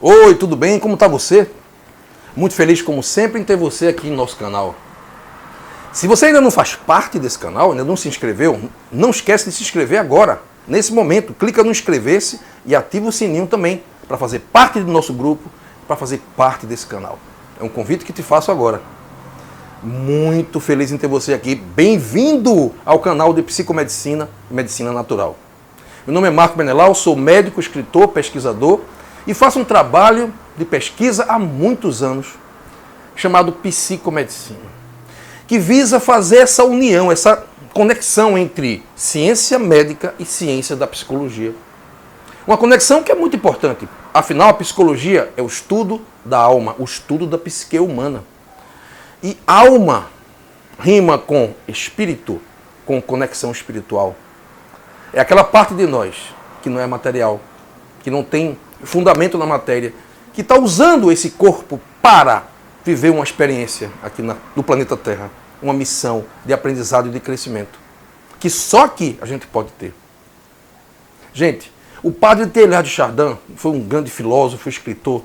Oi, tudo bem? Como está você? Muito feliz, como sempre, em ter você aqui no nosso canal. Se você ainda não faz parte desse canal, ainda não se inscreveu, não esquece de se inscrever agora, nesse momento. Clica no inscrever-se e ativa o sininho também, para fazer parte do nosso grupo, para fazer parte desse canal. É um convite que te faço agora. Muito feliz em ter você aqui. Bem-vindo ao canal de Psicomedicina e Medicina Natural. Meu nome é Marco Menelau, sou médico, escritor, pesquisador e faço um trabalho de pesquisa há muitos anos, chamado Psicomedicina, que visa fazer essa união, essa conexão entre ciência médica e ciência da psicologia. Uma conexão que é muito importante, afinal a psicologia é o estudo da alma, o estudo da psique humana. E alma rima com espírito, com conexão espiritual. É aquela parte de nós que não é material, que não tem fundamento na matéria, que está usando esse corpo para viver uma experiência aqui no planeta Terra, uma missão de aprendizado e de crescimento, que só aqui a gente pode ter. Gente, o padre Teilhard de Chardin foi um grande filósofo, escritor,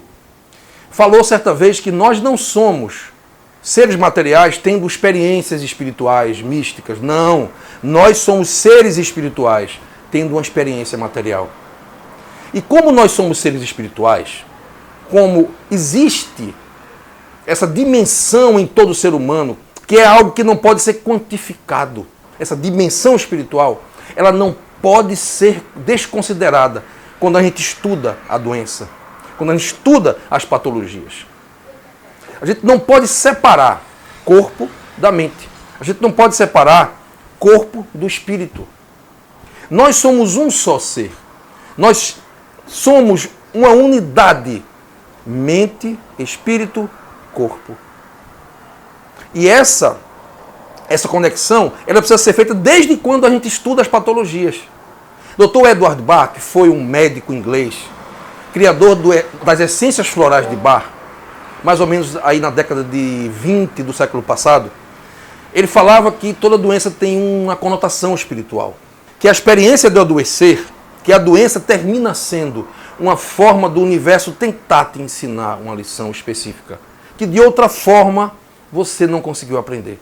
falou certa vez que nós não somos seres materiais tendo experiências espirituais, místicas. Não, nós somos seres espirituais tendo uma experiência material. E como nós somos seres espirituais, como existe essa dimensão em todo ser humano, que é algo que não pode ser quantificado, essa dimensão espiritual, ela não pode ser desconsiderada quando a gente estuda a doença, quando a gente estuda as patologias. A gente não pode separar corpo da mente. A gente não pode separar corpo do espírito. Nós somos um só ser. Nós somos uma unidade. Mente, espírito, corpo. E essa conexão, ela precisa ser feita desde quando a gente estuda as patologias. Dr. Edward Bach, que foi um médico inglês, criador das essências florais de Bach, mais ou menos aí na década de 20 do século passado, ele falava que toda doença tem uma conotação espiritual. Que a experiência de adoecer, que a doença termina sendo uma forma do universo tentar te ensinar uma lição específica, que de outra forma você não conseguiu aprender.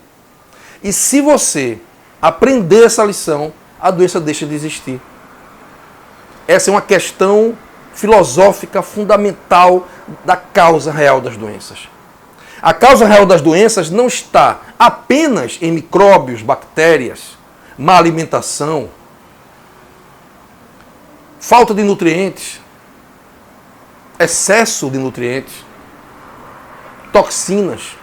E se você aprender essa lição, a doença deixa de existir. Essa é uma questão filosófica fundamental da causa real das doenças. A causa real das doenças não está apenas em micróbios, bactérias, má alimentação, falta de nutrientes, excesso de nutrientes, toxinas.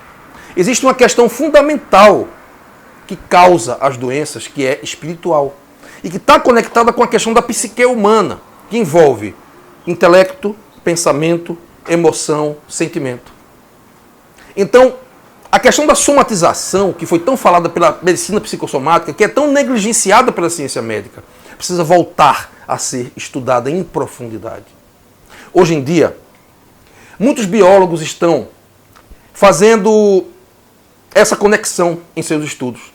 Existe uma questão fundamental que causa as doenças, que é espiritual, e que está conectada com a questão da psique humana, que envolve intelecto, pensamento, emoção, sentimento. Então, a questão da somatização, que foi tão falada pela medicina psicossomática, que é tão negligenciada pela ciência médica, precisa voltar a ser estudada em profundidade. Hoje em dia, muitos biólogos estão fazendo essa conexão em seus estudos.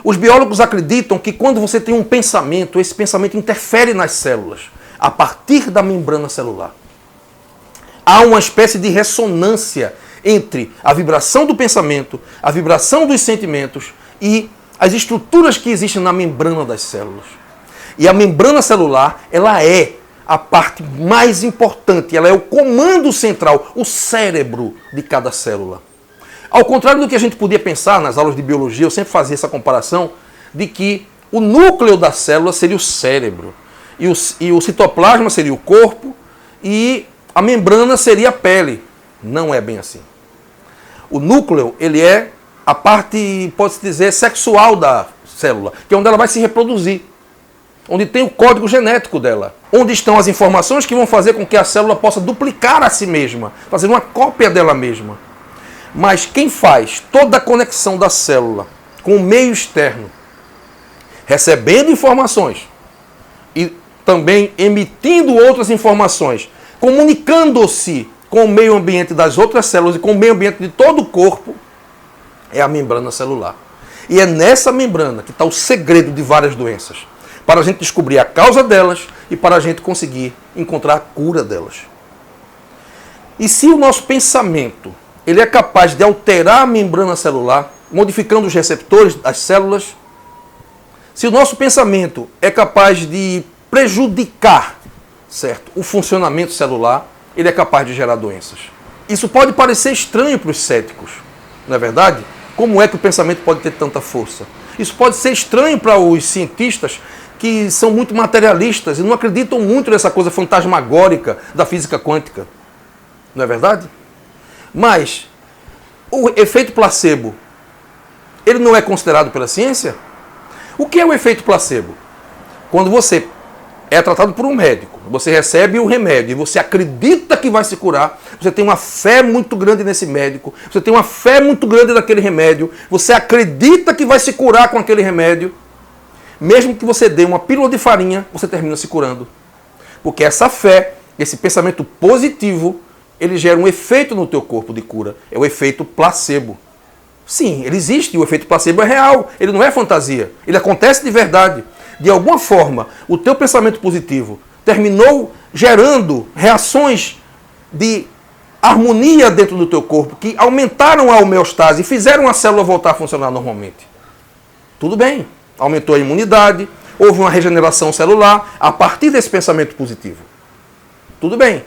Os biólogos acreditam que quando você tem um pensamento, esse pensamento interfere nas células, a partir da membrana celular. Há uma espécie de ressonância entre a vibração do pensamento, a vibração dos sentimentos e as estruturas que existem na membrana das células. E a membrana celular, ela é a parte mais importante, ela é o comando central, o cérebro de cada célula. Ao contrário do que a gente podia pensar nas aulas de biologia, eu sempre fazia essa comparação de que o núcleo da célula seria o cérebro, e o citoplasma seria o corpo, e a membrana seria a pele. Não é bem assim. O núcleo, ele é a parte, pode-se dizer, sexual da célula, que é onde ela vai se reproduzir, onde tem o código genético dela, onde estão as informações que vão fazer com que a célula possa duplicar a si mesma, fazer uma cópia dela mesma. Mas quem faz toda a conexão da célula com o meio externo, recebendo informações e também emitindo outras informações, comunicando-se com o meio ambiente das outras células e com o meio ambiente de todo o corpo, é a membrana celular. E é nessa membrana que está o segredo de várias doenças, para a gente descobrir a causa delas e para a gente conseguir encontrar a cura delas. E se o nosso pensamento ele é capaz de alterar a membrana celular, modificando os receptores das células, se o nosso pensamento é capaz de prejudicar, certo, o funcionamento celular, ele é capaz de gerar doenças. Isso pode parecer estranho para os céticos, não é verdade? Como é que o pensamento pode ter tanta força? Isso pode ser estranho para os cientistas que são muito materialistas e não acreditam muito nessa coisa fantasmagórica da física quântica, não é verdade? Mas o efeito placebo, ele não é considerado pela ciência? O que é o efeito placebo? Quando você é tratado por um médico, você recebe o remédio e você acredita que vai se curar, você tem uma fé muito grande nesse médico, você tem uma fé muito grande naquele remédio, você acredita que vai se curar com aquele remédio, mesmo que você dê uma pílula de farinha, você termina se curando. Porque essa fé, esse pensamento positivo, ele gera um efeito no teu corpo de cura. É o efeito placebo. Sim, ele existe, o efeito placebo é real, ele não é fantasia, ele acontece de verdade. De alguma forma, o teu pensamento positivo terminou gerando reações de harmonia dentro do teu corpo, que aumentaram a homeostase e fizeram a célula voltar a funcionar normalmente. Tudo bem, aumentou a imunidade, houve uma regeneração celular a partir desse pensamento positivo. Tudo bem.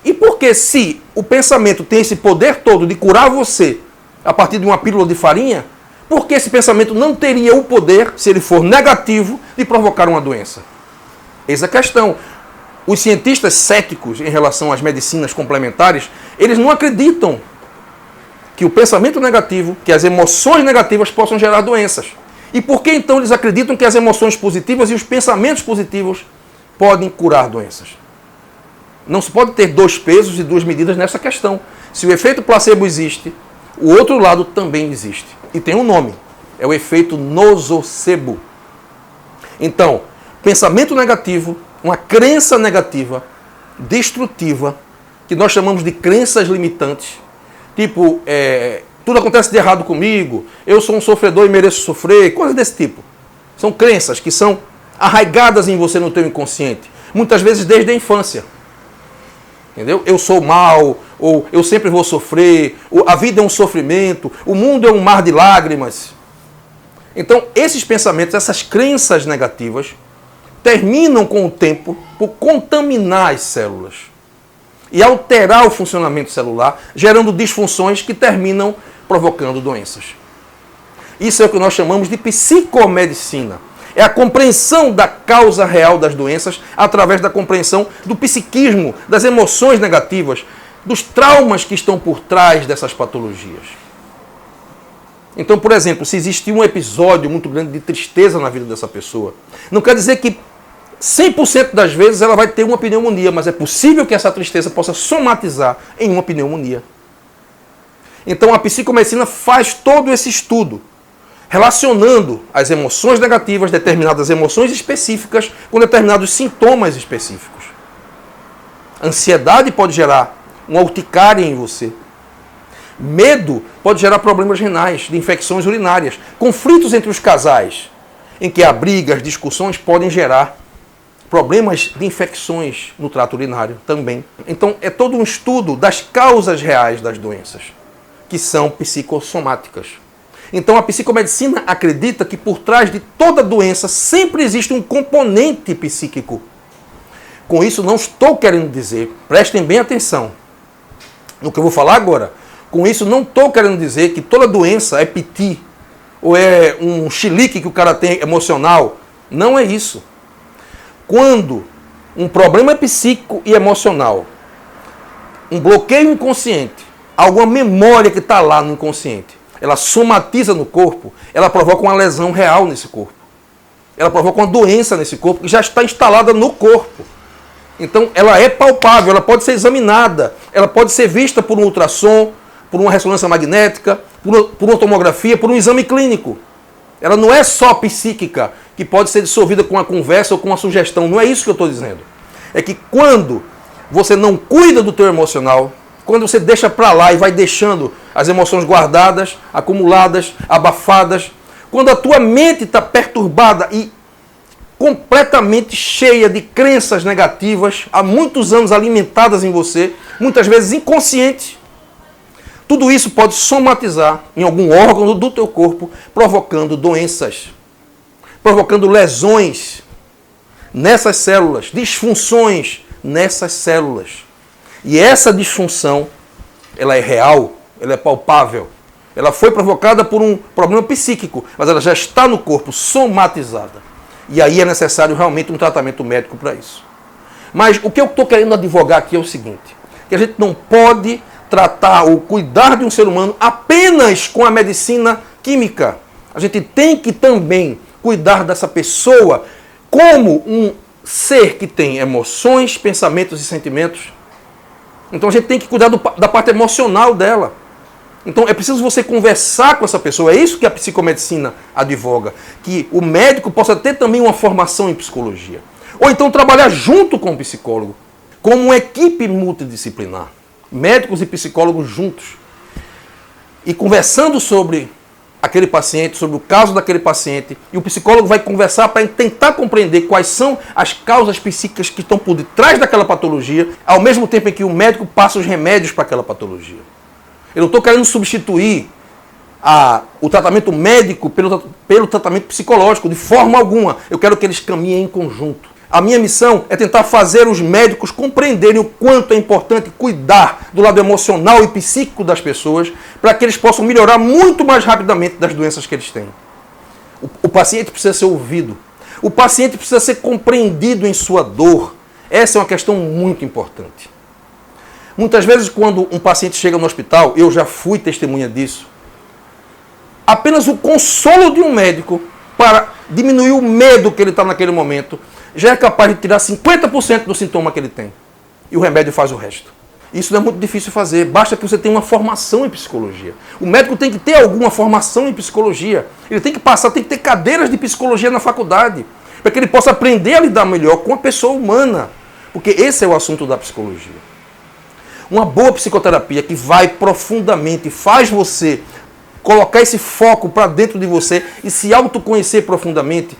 E por que se o pensamento tem esse poder todo de curar você a partir de uma pílula de farinha, por que esse pensamento não teria o poder, se ele for negativo, de provocar uma doença? Essa é a questão. Os cientistas céticos em relação às medicinas complementares, eles não acreditam que o pensamento negativo, que as emoções negativas possam gerar doenças. E por que então eles acreditam que as emoções positivas e os pensamentos positivos podem curar doenças? Não se pode ter dois pesos e duas medidas nessa questão. Se o efeito placebo existe, o outro lado também existe. E tem um nome. É o efeito nosocebo. Então, pensamento negativo, uma crença negativa, destrutiva, que nós chamamos de crenças limitantes. Tipo, tudo acontece de errado comigo, eu sou um sofredor e mereço sofrer, coisas desse tipo. São crenças que são arraigadas em você no teu inconsciente. Muitas vezes desde a infância. Entendeu? Eu sou mal, ou eu sempre vou sofrer, a vida é um sofrimento, o mundo é um mar de lágrimas. Então, esses pensamentos, essas crenças negativas, terminam com o tempo por contaminar as células e alterar o funcionamento celular, gerando disfunções que terminam provocando doenças. Isso é o que nós chamamos de psicomedicina. É a compreensão da causa real das doenças através da compreensão do psiquismo, das emoções negativas, dos traumas que estão por trás dessas patologias. Então, por exemplo, se existir um episódio muito grande de tristeza na vida dessa pessoa, não quer dizer que 100% das vezes ela vai ter uma pneumonia, mas é possível que essa tristeza possa somatizar em uma pneumonia. Então, a psicomedicina faz todo esse estudo, relacionando as emoções negativas, determinadas emoções específicas, com determinados sintomas específicos. Ansiedade pode gerar uma urticária em você. Medo pode gerar problemas renais, de infecções urinárias. Conflitos entre os casais, em que há brigas, discussões, podem gerar problemas de infecções no trato urinário também. Então, é todo um estudo das causas reais das doenças, que são psicossomáticas. Então, a psicomedicina acredita que por trás de toda doença sempre existe um componente psíquico. Com isso, não estou querendo dizer, prestem bem atenção no que eu vou falar agora. Com isso, não estou querendo dizer que toda doença é piti, ou é um chilique que o cara tem emocional. Não é isso. Quando um problema psíquico e emocional, um bloqueio inconsciente, alguma memória que está lá no inconsciente, ela somatiza no corpo, ela provoca uma lesão real nesse corpo. Ela provoca uma doença nesse corpo que já está instalada no corpo. Então, ela é palpável, ela pode ser examinada, ela pode ser vista por um ultrassom, por uma ressonância magnética, por uma tomografia, por um exame clínico. Ela não é só psíquica, que pode ser dissolvida com uma conversa ou com uma sugestão. Não é isso que eu estou dizendo. É que quando você não cuida do teu emocional, quando você deixa para lá e vai deixando as emoções guardadas, acumuladas, abafadas, quando a tua mente está perturbada e completamente cheia de crenças negativas, há muitos anos alimentadas em você, muitas vezes inconsciente. Tudo isso pode somatizar em algum órgão do teu corpo, provocando doenças, provocando lesões nessas células, disfunções nessas células. E essa disfunção, ela é real, ela é palpável. Ela foi provocada por um problema psíquico, mas ela já está no corpo, somatizada. E aí é necessário realmente um tratamento médico para isso. Mas o que eu estou querendo advogar aqui é o seguinte, que a gente não pode tratar ou cuidar de um ser humano apenas com a medicina química. A gente tem que também cuidar dessa pessoa como um ser que tem emoções, pensamentos e sentimentos. Então a gente tem que cuidar da parte emocional dela. Então é preciso você conversar com essa pessoa. É isso que a psicomedicina advoga. Que o médico possa ter também uma formação em psicologia. Ou então trabalhar junto com o psicólogo, como uma equipe multidisciplinar. Médicos e psicólogos juntos. E conversando sobre aquele paciente, sobre o caso daquele paciente. E o psicólogo vai conversar para tentar compreender quais são as causas psíquicas que estão por detrás daquela patologia, ao mesmo tempo em que o médico passa os remédios para aquela patologia. Eu não estou querendo substituir o tratamento médico pelo tratamento psicológico, de forma alguma. Eu quero que eles caminhem em conjunto. A minha missão é tentar fazer os médicos compreenderem o quanto é importante cuidar do lado emocional e psíquico das pessoas, para que eles possam melhorar muito mais rapidamente das doenças que eles têm. O paciente precisa ser ouvido. O paciente precisa ser compreendido em sua dor. Essa é uma questão muito importante. Muitas vezes, quando um paciente chega no hospital, eu já fui testemunha disso, apenas o consolo de um médico para diminuir o medo que ele está naquele momento, já é capaz de tirar 50% do sintoma que ele tem. E o remédio faz o resto. Isso não é muito difícil de fazer, basta que você tenha uma formação em psicologia. O médico tem que ter alguma formação em psicologia. Ele tem que tem que ter cadeiras de psicologia na faculdade, para que ele possa aprender a lidar melhor com a pessoa humana. Porque esse é o assunto da psicologia. Uma boa psicoterapia que vai profundamente, faz você colocar esse foco para dentro de você e se autoconhecer profundamente,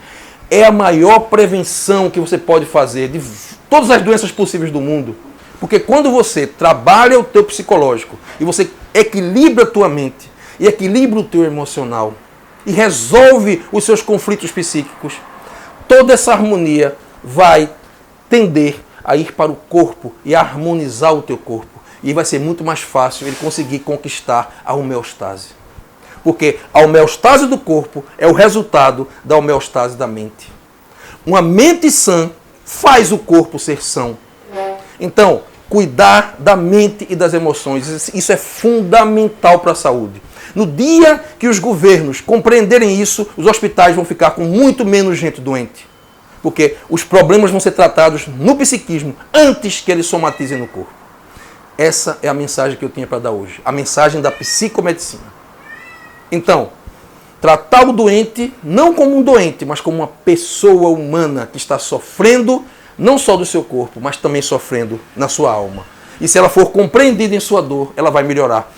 é a maior prevenção que você pode fazer de todas as doenças possíveis do mundo. Porque quando você trabalha o teu psicológico e você equilibra a tua mente e equilibra o teu emocional e resolve os seus conflitos psíquicos, toda essa harmonia vai tender a ir para o corpo e a harmonizar o teu corpo. E vai ser muito mais fácil ele conseguir conquistar a homeostase. Porque a homeostase do corpo é o resultado da homeostase da mente. Uma mente sã faz o corpo ser são. Então, cuidar da mente e das emoções, isso é fundamental para a saúde. No dia que os governos compreenderem isso, os hospitais vão ficar com muito menos gente doente. Porque os problemas vão ser tratados no psiquismo antes que eles somatizem no corpo. Essa é a mensagem que eu tinha para dar hoje. A mensagem da psicomedicina. Então, tratar o doente não como um doente, mas como uma pessoa humana que está sofrendo, não só do seu corpo, mas também sofrendo na sua alma. E se ela for compreendida em sua dor, ela vai melhorar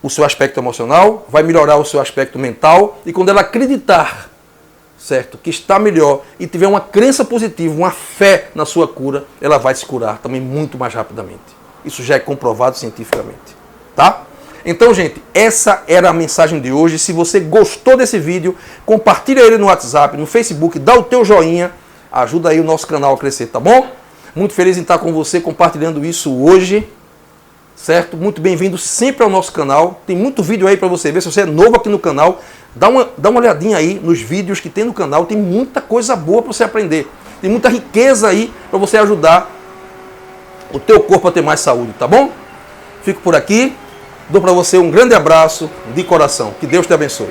o seu aspecto emocional, vai melhorar o seu aspecto mental, e quando ela acreditar, certo, que está melhor e tiver uma crença positiva, uma fé na sua cura, ela vai se curar também muito mais rapidamente. Isso já é comprovado cientificamente, tá? Então, gente, essa era a mensagem de hoje. Se você gostou desse vídeo, compartilha ele no WhatsApp, no Facebook, dá o teu joinha, ajuda aí o nosso canal a crescer, tá bom? Muito feliz em estar com você compartilhando isso hoje, certo? Muito bem-vindo sempre ao nosso canal. Tem muito vídeo aí para você ver. Se você é novo aqui no canal, dá uma olhadinha aí nos vídeos que tem no canal. Tem muita coisa boa para você aprender. Tem muita riqueza aí para você ajudar o teu corpo a ter mais saúde, tá bom? Fico por aqui. Dou para você um grande abraço de coração. Que Deus te abençoe.